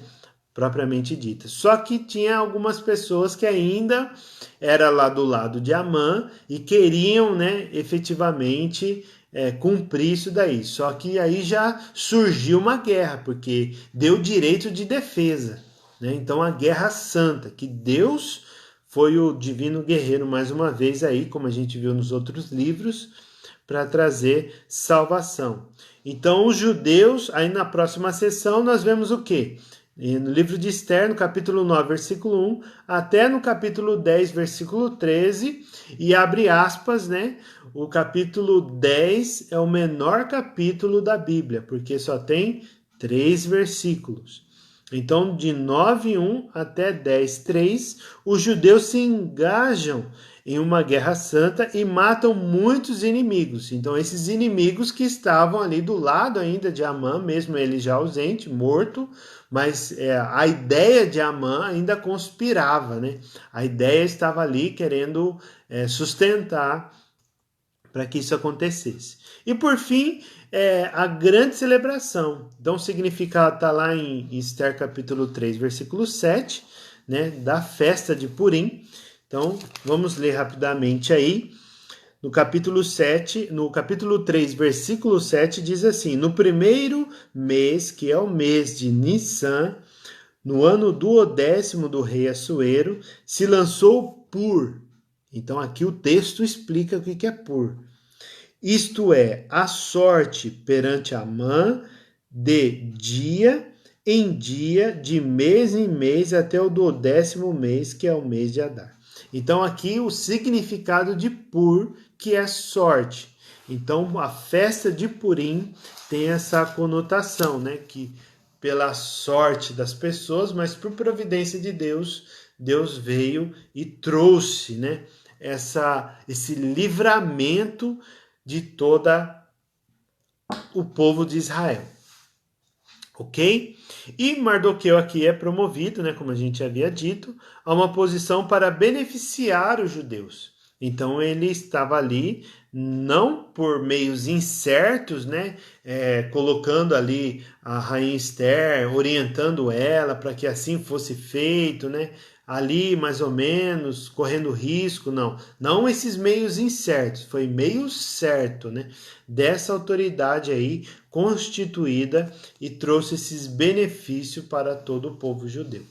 propriamente dita. Só que tinha algumas pessoas que ainda era lá do lado de Amã e queriam, né, efetivamente cumprir isso daí. Só que aí já surgiu uma guerra, porque deu direito de defesa, né? Então a guerra santa, que Deus foi o divino guerreiro mais uma vez aí, como a gente viu nos outros livros, para trazer salvação. Então os judeus, aí na próxima sessão nós vemos o quê? no livro de Esther, no capítulo 9, versículo 1, até no capítulo 10, versículo 13, e abre aspas, né? O capítulo 10 é o menor capítulo da Bíblia, porque só tem 3 versículos. Então, de 9:1 até 10:3, os judeus se engajam em uma guerra santa e matam muitos inimigos. Então, esses inimigos que estavam ali do lado ainda de Amã, mesmo ele já ausente, morto, mas a ideia de Amã ainda conspirava, né? A ideia estava ali querendo sustentar para que isso acontecesse. E por fim, a grande celebração. Então o significado está lá em Esther capítulo 3, versículo 7, né, da festa de Purim. Então vamos ler rapidamente aí. No capítulo 3, versículo 7, diz assim: no primeiro mês, que é o mês de Nissan, no ano 12º do rei Assuero, se lançou Pur. Então aqui o texto explica o que é Pur. Isto é, a sorte perante Amã de dia em dia, de mês em mês, até o 12º mês, que é o mês de Adar. Então aqui o significado de Pur, que é sorte. Então a festa de Purim tem essa conotação, né? Que pela sorte das pessoas, mas por providência de Deus, Deus veio e trouxe, né? Esse livramento de toda o povo de Israel. Ok? E Mardoqueu aqui é promovido, né, como a gente havia dito, a uma posição para beneficiar os judeus. Então ele estava ali não por meios incertos, né, colocando ali a rainha Esther, orientando ela para que assim fosse feito, né, ali mais ou menos, correndo risco, não esses meios incertos, foi meio certo, né, dessa autoridade aí constituída e trouxe esses benefícios para todo o povo judeu.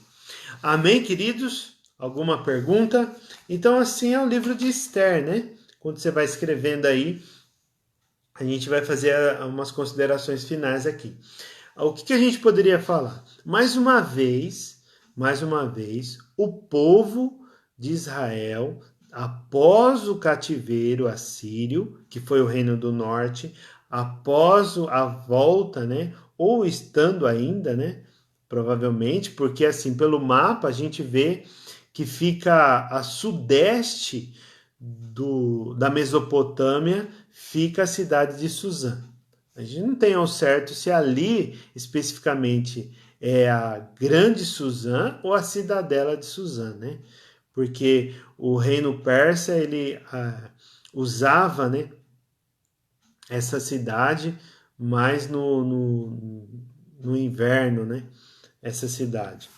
Amém, queridos? Alguma pergunta? Então, assim é o livro de Esther, né? Quando você vai escrevendo aí, a gente vai fazer umas considerações finais aqui. O que a gente poderia falar? Mais uma vez, o povo de Israel, após o cativeiro assírio, que foi o reino do norte, após a volta, né, ou estando ainda, né, provavelmente, porque assim, pelo mapa a gente vê que fica a sudeste da Mesopotâmia, fica a cidade de Suzã. A gente não tem ao certo se ali especificamente é a Grande Suzã ou a cidadela de Suzã, né? Porque o reino persa ele usava, né, essa cidade mais no inverno, né? Essa cidade.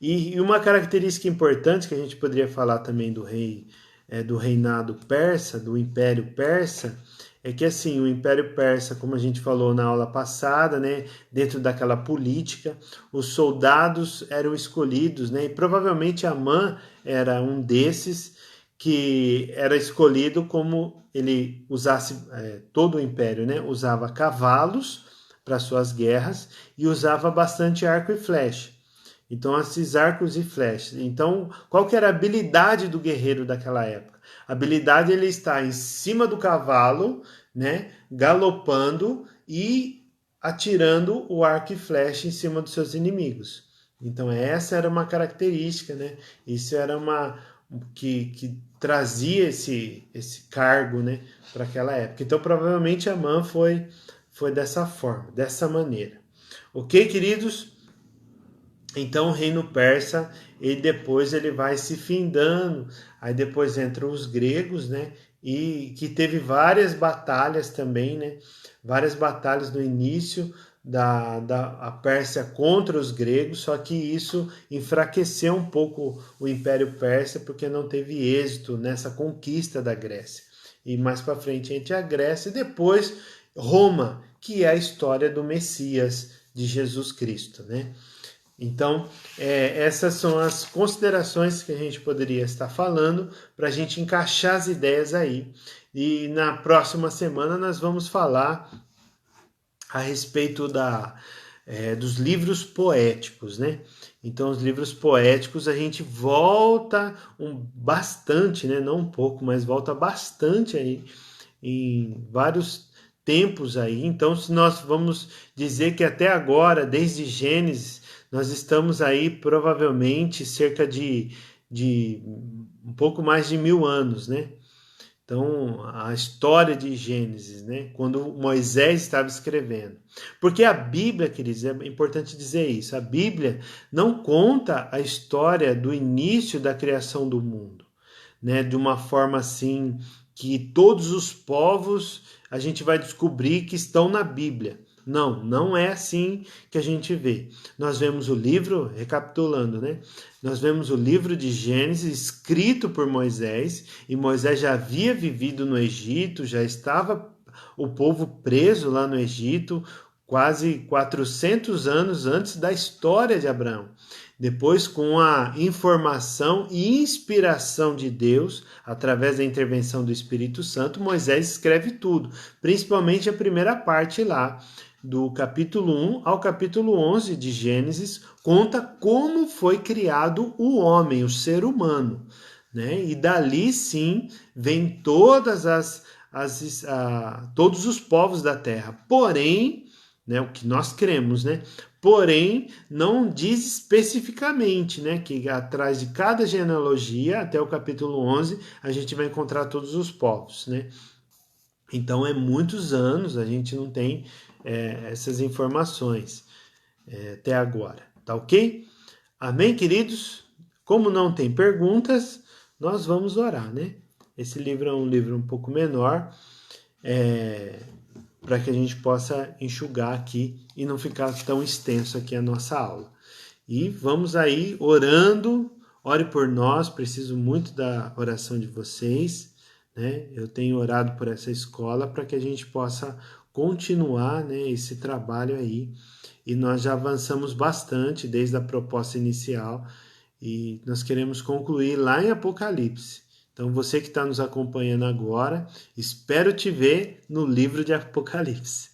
E uma característica importante que a gente poderia falar também do reinado persa, do Império Persa, é que assim, o Império Persa, como a gente falou na aula passada, né, dentro daquela política, os soldados eram escolhidos, né, e provavelmente Amã era um desses que era escolhido como ele usasse, todo o Império, né, usava cavalos para suas guerras e usava bastante arco e flecha. Então, esses arcos e flechas. Então, qual que era a habilidade do guerreiro daquela época? A habilidade ele está em cima do cavalo, né, galopando e atirando o arco e flecha em cima dos seus inimigos. Então, essa era uma característica, né? Isso era uma que trazia esse cargo, né, para aquela época. Então, provavelmente Amã foi dessa forma, dessa maneira. Ok, queridos? Então o reino persa, e depois ele vai se findando, aí depois entram os gregos, né? E que teve várias batalhas também, né? Várias batalhas no início a Pérsia contra os gregos, só que isso enfraqueceu um pouco o Império Persa, porque não teve êxito nessa conquista da Grécia. E mais para frente entre a Grécia e depois Roma, que é a história do Messias de Jesus Cristo, né? Então, essas são as considerações que a gente poderia estar falando para a gente encaixar as ideias aí. E na próxima semana nós vamos falar a respeito dos livros poéticos, né? Então, os livros poéticos a gente volta bastante, né? Não um pouco, mas volta bastante aí em vários tempos aí. Então, se nós vamos dizer que até agora, desde Gênesis, nós estamos aí provavelmente cerca de um pouco mais de 1000 anos, né? Então, a história de Gênesis, né? Quando Moisés estava escrevendo. Porque a Bíblia, queridos, é importante dizer isso, a Bíblia não conta a história do início da criação do mundo, né? De uma forma assim que todos os povos a gente vai descobrir que estão na Bíblia. Não, não é assim que a gente vê. Nós vemos o livro, recapitulando, né? Nós vemos o livro de Gênesis escrito por Moisés, e Moisés já havia vivido no Egito, já estava o povo preso lá no Egito, quase 400 anos antes da história de Abraão. Depois, com a informação e inspiração de Deus, através da intervenção do Espírito Santo, Moisés escreve tudo, principalmente a primeira parte lá, do capítulo 1 ao capítulo 11 de Gênesis, conta como foi criado o homem, o ser humano, né? E dali sim vem todos os povos da terra. Porém, né, o que nós cremos, né? Porém, não diz especificamente, né, que atrás de cada genealogia, até o capítulo 11, a gente vai encontrar todos os povos, né? Então, é muitos anos, a gente não tem essas informações até agora, tá ok? Amém, queridos? Como não tem perguntas, nós vamos orar, né? Esse livro é um livro um pouco menor, para que a gente possa enxugar aqui e não ficar tão extenso aqui a nossa aula. E vamos aí orando, ore por nós, preciso muito da oração de vocês, né? Eu tenho orado por essa escola para que a gente possa continuar, né, esse trabalho aí. E nós já avançamos bastante desde a proposta inicial e nós queremos concluir lá em Apocalipse. Então, você que está nos acompanhando agora, espero te ver no livro de Apocalipse.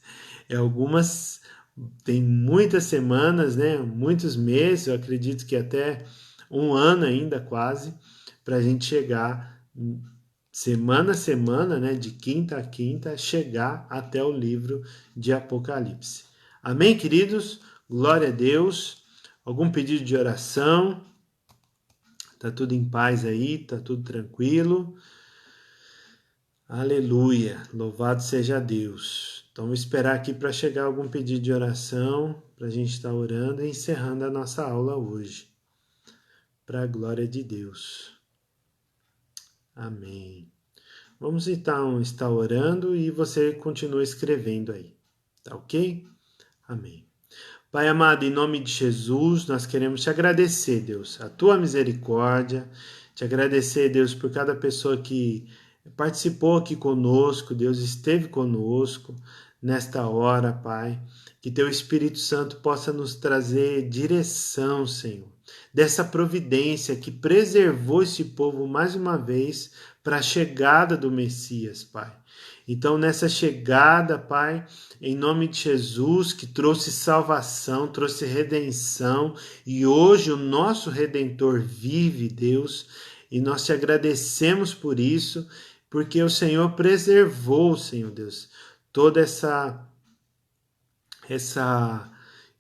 Tem muitas semanas, né? Muitos meses, eu acredito que até um ano ainda quase, para a gente chegar semana a semana, né? De quinta a quinta, chegar até o livro de Apocalipse. Amém, queridos? Glória a Deus. Algum pedido de oração? Tá tudo em paz aí, tá tudo tranquilo. Aleluia, louvado seja Deus. Então, vou esperar aqui para chegar algum pedido de oração, para a gente estar orando e encerrando a nossa aula hoje. Para a glória de Deus. Amém. Vamos então estar orando e você continua escrevendo aí, tá ok? Amém. Pai amado, em nome de Jesus, nós queremos te agradecer, Deus, a tua misericórdia, te agradecer, Deus, por cada pessoa que participou aqui conosco, Deus, esteve conosco nesta hora, Pai, que teu Espírito Santo possa nos trazer direção, Senhor, dessa providência que preservou esse povo mais uma vez para a chegada do Messias, Pai. Então, nessa chegada, Pai, em nome de Jesus, que trouxe salvação, trouxe redenção, e hoje o nosso Redentor vive, Deus, e nós te agradecemos por isso, porque o Senhor preservou, Senhor Deus, toda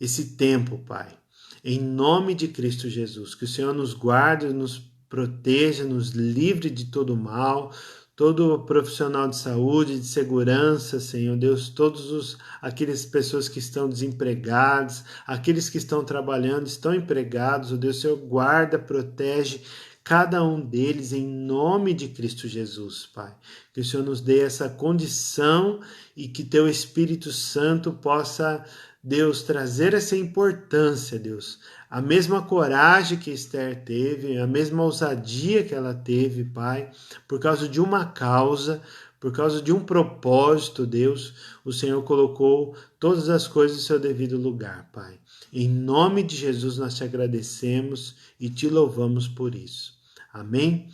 esse tempo, Pai. Em nome de Cristo Jesus, que o Senhor nos guarde, nos proteja, nos livre de todo mal, todo profissional de saúde, de segurança, Senhor Deus, aquelas pessoas que estão desempregadas, aqueles que estão trabalhando, estão empregados, ó Deus, Senhor, guarda, protege cada um deles em nome de Cristo Jesus, Pai. Que o Senhor nos dê essa condição e que teu Espírito Santo possa, Deus, trazer essa importância, Deus, a mesma coragem que Esther teve, a mesma ousadia que ela teve, Pai, por causa de uma causa, por causa de um propósito, Deus, o Senhor colocou todas as coisas em seu devido lugar, Pai. Em nome de Jesus nós te agradecemos e te louvamos por isso. Amém?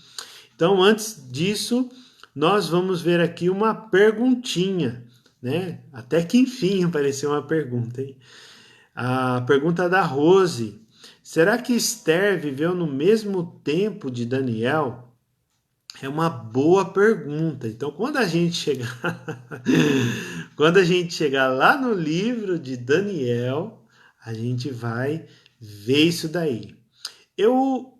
Então, antes disso, nós vamos ver aqui uma perguntinha, né? Até que enfim apareceu uma pergunta, hein? A pergunta da Rose: será que Esther viveu no mesmo tempo de Daniel? É uma boa pergunta. Então, quando a gente chegar, quando a gente chegar lá no livro de Daniel, a gente vai ver isso daí. Eu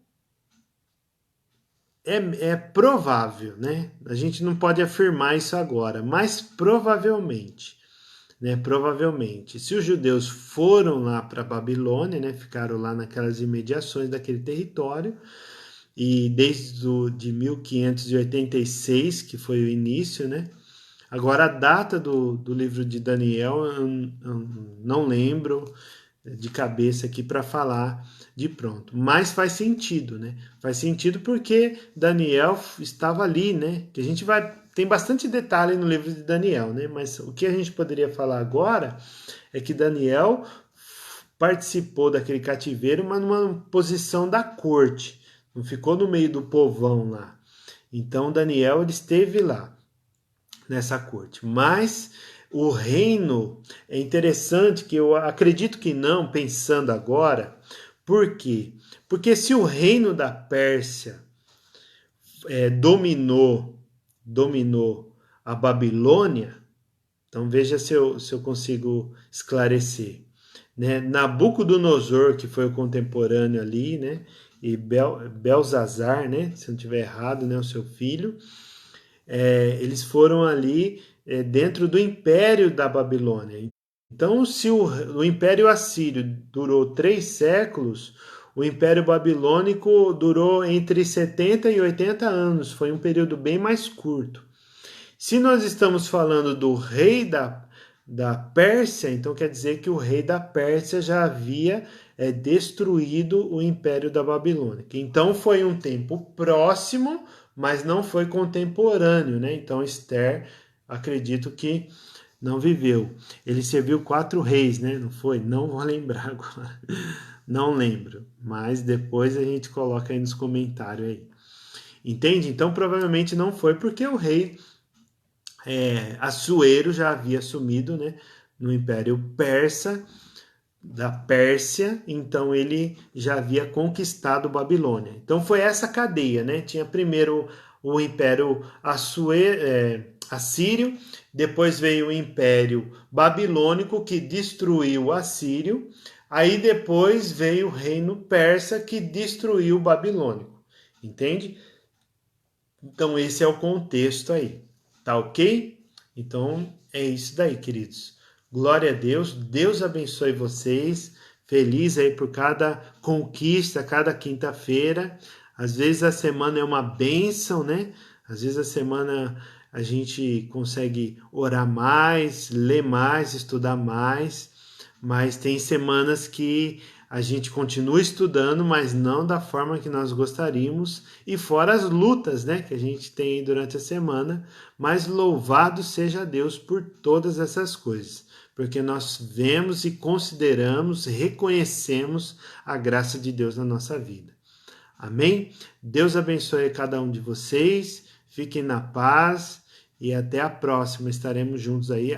é provável, né? A gente não pode afirmar isso agora, mas provavelmente, né? Provavelmente, se os judeus foram lá para a Babilônia, né? Ficaram lá naquelas imediações daquele território, e desde de 1586, que foi o início, né? Agora, a data do livro de Daniel, eu não lembro de cabeça aqui para falar de pronto. Mas faz sentido, né? Faz sentido porque Daniel estava ali, né? Que a gente vai. Tem bastante detalhe no livro de Daniel, né? Mas o que a gente poderia falar agora é que Daniel participou daquele cativeiro, mas numa posição da corte. Não ficou no meio do povão lá. Então Daniel ele esteve lá nessa corte. Mas o reino é interessante que eu acredito que não, pensando agora. Por quê? Porque se o reino da Pérsia dominou a Babilônia, então veja se eu consigo esclarecer. Né? Nabucodonosor, que foi o contemporâneo ali, né? E Belzazar, né? Se eu não estiver errado, né? O seu filho, eles foram ali dentro do império da Babilônia. Então, se o Império Assírio durou 3 séculos, o Império Babilônico durou entre 70 e 80 anos. Foi um período bem mais curto. Se nós estamos falando do rei da Pérsia, então quer dizer que o rei da Pérsia já havia destruído o Império da Babilônia. Então foi um tempo próximo, mas não foi contemporâneo, né? Então Esther, acredito que não viveu. Ele serviu 4 reis, né? Não foi? Não vou lembrar agora. Não lembro. Mas depois a gente coloca aí nos comentários aí. Entende? Então provavelmente não foi porque o rei Assuero já havia assumido, né? No Império Persa, da Pérsia, então ele já havia conquistado Babilônia. Então foi essa cadeia, né? Tinha primeiro o Império Assírio, depois veio o Império Babilônico, que destruiu o Assírio, aí depois veio o Reino Persa, que destruiu o Babilônico, entende? Então esse é o contexto aí, tá ok? Então é isso daí, queridos. Glória a Deus, Deus abençoe vocês. Feliz aí por cada conquista, cada quinta-feira. Às vezes a semana é uma bênção, né? Às vezes a semana a gente consegue orar mais, ler mais, estudar mais, mas tem semanas que a gente continua estudando, mas não da forma que nós gostaríamos, e fora as lutas, né, que a gente tem durante a semana, mas louvado seja Deus por todas essas coisas, porque nós vemos e consideramos, reconhecemos a graça de Deus na nossa vida. Amém? Deus abençoe cada um de vocês, fiquem na paz e até a próxima, estaremos juntos aí.